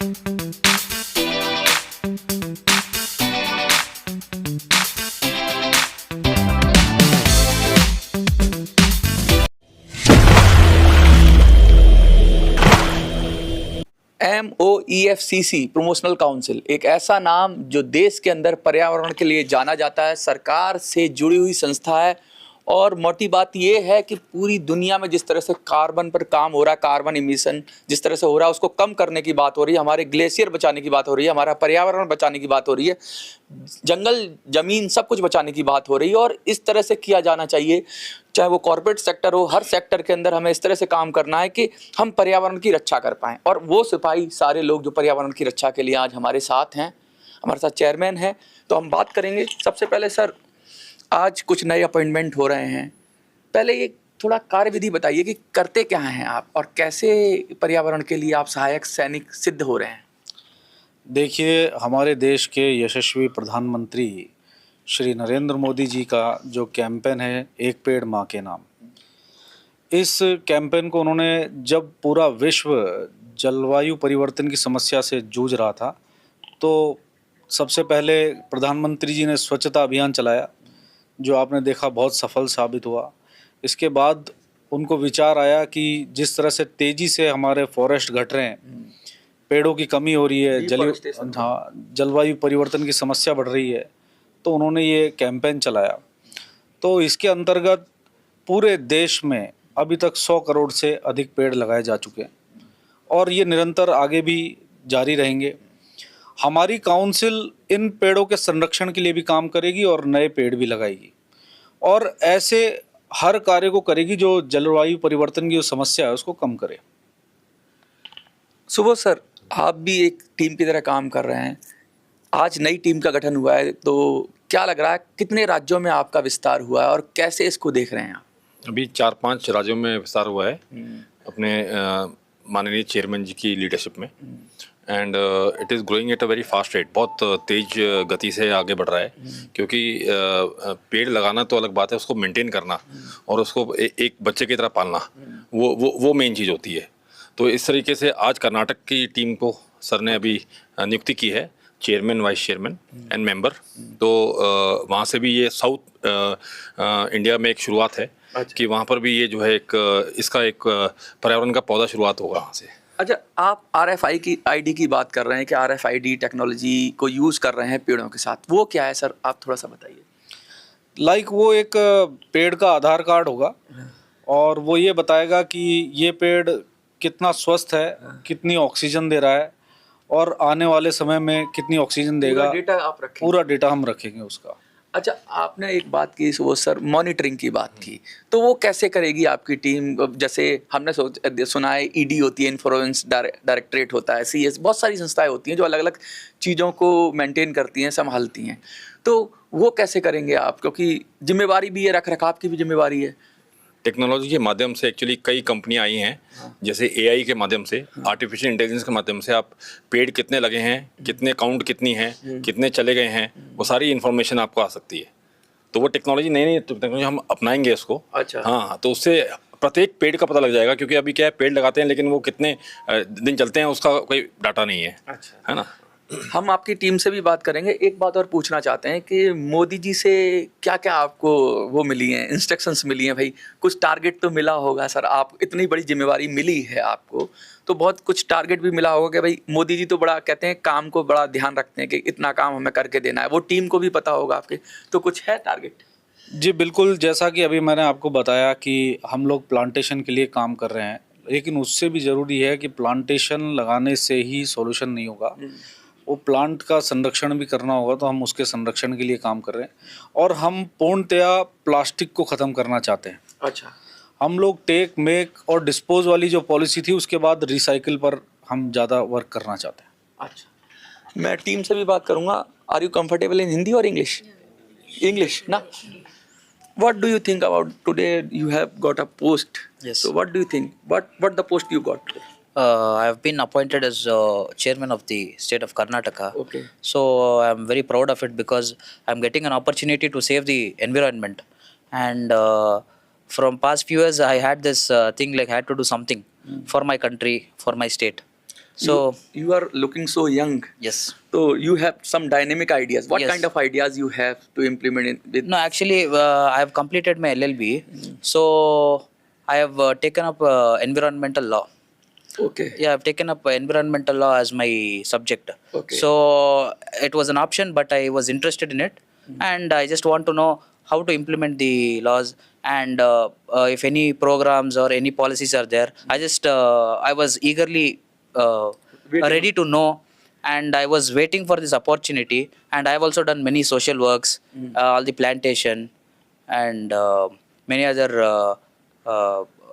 MOEFCC promotional council एक ऐसा नाम जो देश के अंदर पर्यावरण के लिए जाना जाता है, सरकार से जुड़ी हुई संस्था है। और मोटी बात यह है कि पूरी दुनिया में जिस तरह से कार्बन पर काम हो रहा है, कार्बन इमिशन जिस तरह से हो रहा है उसको कम करने की बात हो रही है, हमारे ग्लेशियर बचाने की बात हो रही है, हमारा पर्यावरण बचाने की बात हो रही है, जंगल जमीन सब कुछ बचाने की बात हो रही है। और इस तरह से किया जाना चाहिए, चाहे वो कॉर्पोरेट सेक्टर हो, हर सेक्टर के अंदर हमें इस तरह से काम करना है कि हम पर्यावरण की रक्षा कर पाएँ। और वो सिपाही सारे लोग जो पर्यावरण की रक्षा के लिए आज हमारे साथ हैं, हमारे साथ चेयरमैन हैं, तो हम बात करेंगे। सबसे पहले सर, आज कुछ नए अपॉइंटमेंट हो रहे हैं, पहले ये थोड़ा कार्यविधि बताइए कि करते क्या हैं आप और कैसे पर्यावरण के लिए आप सहायक सैनिक सिद्ध हो रहे हैं। देखिए, हमारे देश के यशस्वी प्रधानमंत्री श्री नरेंद्र मोदी जी का जो कैंपेन है, एक पेड़ माँ के नाम, इस कैंपेन को उन्होंने जब पूरा विश्व जलवायु परिवर्तन की समस्या से जूझ रहा था, तो सबसे पहले प्रधानमंत्री जी ने स्वच्छता अभियान चलाया, जो आपने देखा बहुत सफल साबित हुआ। इसके बाद उनको विचार आया कि जिस तरह से तेज़ी से हमारे फॉरेस्ट घट रहे हैं, पेड़ों की कमी हो रही है, जलवायु परिवर्तन की समस्या बढ़ रही है, तो उन्होंने ये कैंपेन चलाया। तो इसके अंतर्गत पूरे देश में अभी तक 100 करोड़ से अधिक पेड़ लगाए जा चुके हैं और ये निरंतर आगे भी जारी रहेंगे। हमारी काउंसिल इन पेड़ों के संरक्षण के लिए भी काम करेगी और नए पेड़ भी लगाएगी और ऐसे हर कार्य को करेगी जो जलवायु परिवर्तन की जो समस्या है उसको कम करे। सुबोध सर, आप भी एक टीम की तरह काम कर रहे हैं, आज नई टीम का गठन हुआ है, तो क्या लग रहा है, कितने राज्यों में आपका विस्तार हुआ है और कैसे इसको देख रहे हैं आप? अभी 4-5 राज्यों में विस्तार हुआ है अपने माननीय चेयरमैन जी की लीडरशिप में, and it is growing at a very fast rate, बहुत तेज गति से आगे बढ़ रहा है। क्योंकि पेड़ लगाना तो अलग बात है, उसको मेंटेन करना और उसको एक बच्चे की तरह पालना, वो मेन चीज़ होती है। तो इस तरीके से आज कर्नाटक की टीम को सर ने अभी नियुक्ति की है, chairman, vice chairman and member. तो वहाँ से भी ये साउथ इंडिया में एक शुरुआत है। अच्छा। कि वहाँ पर भी ये जो है इसका एक पर्यावरण का पौधा शुरुआत होगा वहाँ से। अच्छा, आप RFID की बात कर रहे हैं कि RFID टेक्नोलॉजी को यूज़ कर रहे हैं पेड़ों के साथ, वो क्या है सर, आप थोड़ा सा बताइए। वो एक पेड़ का आधार कार्ड होगा और वो ये बताएगा कि ये पेड़ कितना स्वस्थ है, कितनी ऑक्सीजन दे रहा है और आने वाले समय में कितनी ऑक्सीजन देगा, पूरा डेटा हम रखेंगे उसका। अच्छा, आपने एक बात की सुबोध सर, मॉनिटरिंग की बात की, तो वो कैसे करेगी आपकी टीम? जैसे हमने सुना है ED होती है, इंफ्लुएंस डायरेक्टरेट होता है, CS, बहुत सारी संस्थाएं होती हैं जो अलग अलग चीज़ों को मेंटेन करती हैं, संभालती हैं, तो वो कैसे करेंगे आप? क्योंकि जिम्मेवारी भी है, रख रखाव की भी जिम्मेवारी है। टेक्नोलॉजी के माध्यम से एक्चुअली कई कंपनियां आई हैं, जैसे AI के माध्यम से, आर्टिफिशियल इंटेलिजेंस के माध्यम से आप पेड़ कितने लगे हैं, कितने काउंट कितनी हैं, कितने चले गए हैं, वो सारी इन्फॉर्मेशन आपको आ सकती है। तो वो टेक्नोलॉजी नई टेक्नोलॉजी हम अपनाएंगे इसको। अच्छा। हाँ, तो उससे प्रत्येक पेड़ का पता लग जाएगा, क्योंकि अभी क्या है, पेड़ लगाते हैं लेकिन वो कितने दिन चलते हैं उसका कोई डाटा नहीं है। अच्छा। है ना। हम आपकी टीम से भी बात करेंगे। एक बात और पूछना चाहते हैं कि मोदी जी से क्या क्या आपको वो मिली हैं, इंस्ट्रक्शंस मिली हैं? भाई कुछ टारगेट तो मिला होगा सर, आप इतनी बड़ी जिम्मेवारी मिली है आपको, तो बहुत कुछ टारगेट भी मिला होगा कि भाई मोदी जी तो बड़ा कहते हैं, काम को बड़ा ध्यान रखते हैं कि इतना काम हमें करके देना है, वो टीम को भी पता होगा आपके, तो कुछ है टारगेट? जी बिल्कुल, जैसा कि अभी मैंने आपको बताया कि हम लोग प्लांटेशन के लिए काम कर रहे हैं, लेकिन उससे भी ज़रूरी है कि प्लांटेशन लगाने से ही सॉल्यूशन नहीं होगा, वो प्लांट का संरक्षण भी करना होगा। तो हम उसके संरक्षण के लिए काम कर रहे हैं और हम पूर्णतया प्लास्टिक को ख़त्म करना चाहते हैं। अच्छा। हम लोग टेक, मेक और डिस्पोज वाली जो पॉलिसी थी उसके बाद रिसाइकिल पर हम ज़्यादा वर्क करना चाहते हैं। अच्छा, मैं टीम से भी बात करूँगा। Are you comfortable in Hindi और इंग्लिश? इंग्लिश ना। What do you think about today? You have got a post. Yes. So what do you think? What the post you got today? I have been appointed as chairman of the state of Karnataka. Okay. So I'm very proud of it because I'm getting an opportunity to save the environment. And from past few years, I had this thing like I had to do something for my country, for my state. So you are looking so young. yes. So you have some dynamic ideas. What Yes. kind of ideas you have to implement in with? No, actually, I have completed my LLB. So I have taken up environmental law. Okay. Yeah, I've taken up environmental law as my subject. Okay. So it was an option, but I was interested in it, and I just want to know how to implement the laws, and if any programs or any policies are there. I was eagerly Waiting. ready to know, and I was waiting for this opportunity. And I have also done many social works, all the plantation, and many other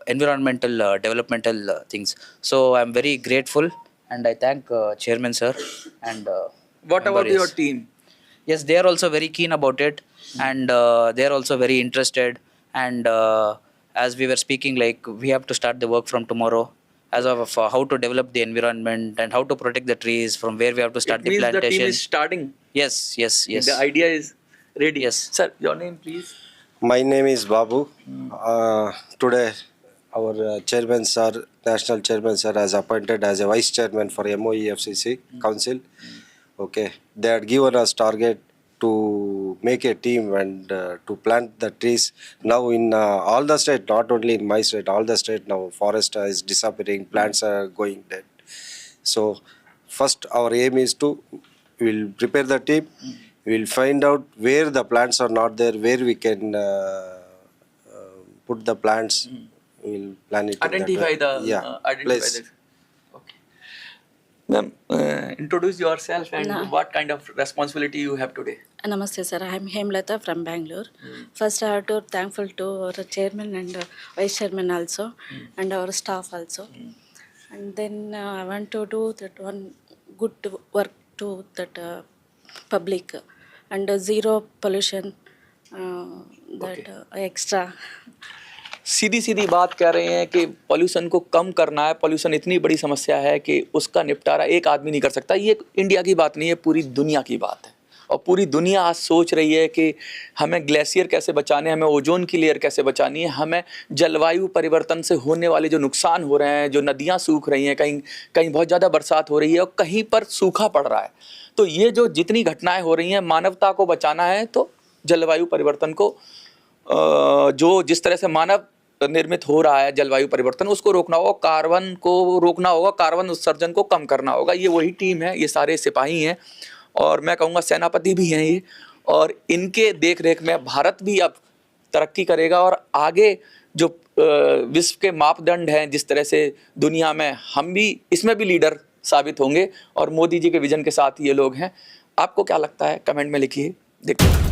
environmental developmental things. So I'm very grateful, and I thank chairman sir and What about members. your team? Yes, they are also very keen about it, and they are also very interested. And as we were speaking, like, we have to start the work from tomorrow, as of how to develop the environment and how to protect the trees, from where we have to start It the means the team plantation. is starting. Yes, yes, yes. The idea is ready. Yes. Sir, your name, please. My name is Babu. Today, our chairman sir, national chairman sir, has appointed as a vice chairman for MOEFCC council. Okay, they had given us target to make a team and to plant the trees. Now in all the state, not only in my state, all the state now forest is disappearing, plants are going dead. So first our aim is to, we'll prepare the team, we'll find out where the plants are not there, where we can put the plants, we'll plan it. in that Identify way. the identify place. the. Okay. Ma'am, introduce yourself and No. what kind of responsibility you have today. Namaste sir, I am Hemlata from Bangalore. First I have to thankful to our chairman and vice chairman also, and our staff also. And then I want to do that one good work to that public, and zero pollution, that extra. सीधी सीधी बात कह रहे हैं कि pollution को कम करना है। Pollution इतनी बड़ी समस्या है कि उसका निपटारा एक आदमी नहीं कर सकता। ये इंडिया की बात नहीं है, पूरी दुनिया की बात है। और पूरी दुनिया आज सोच रही है कि हमें ग्लेशियर कैसे बचाने हैं, हमें ओजोन की लेयर कैसे बचानी है, हमें जलवायु परिवर्तन से होने वाले जो नुकसान हो रहे हैं, जो नदियाँ सूख रही हैं, कहीं कहीं बहुत ज़्यादा बरसात हो रही है और कहीं पर सूखा पड़ रहा है। तो ये जो जितनी घटनाएँ हो रही हैं, मानवता को बचाना है तो जलवायु परिवर्तन को जो जिस तरह से मानव निर्मित हो रहा है जलवायु परिवर्तन, उसको रोकना होगा, कार्बन को रोकना होगा, कार्बन उत्सर्जन को कम करना होगा। ये वही टीम है, ये सारे सिपाही हैं और मैं कहूँगा सेनापति भी हैं ये, और इनके देख रेख में भारत भी अब तरक्की करेगा और आगे जो विश्व के मापदंड हैं, जिस तरह से दुनिया में हम भी इसमें भी लीडर साबित होंगे और मोदी जी के विजन के साथ ये लोग हैं। आपको क्या लगता है, कमेंट में लिखिए, देखते हैं।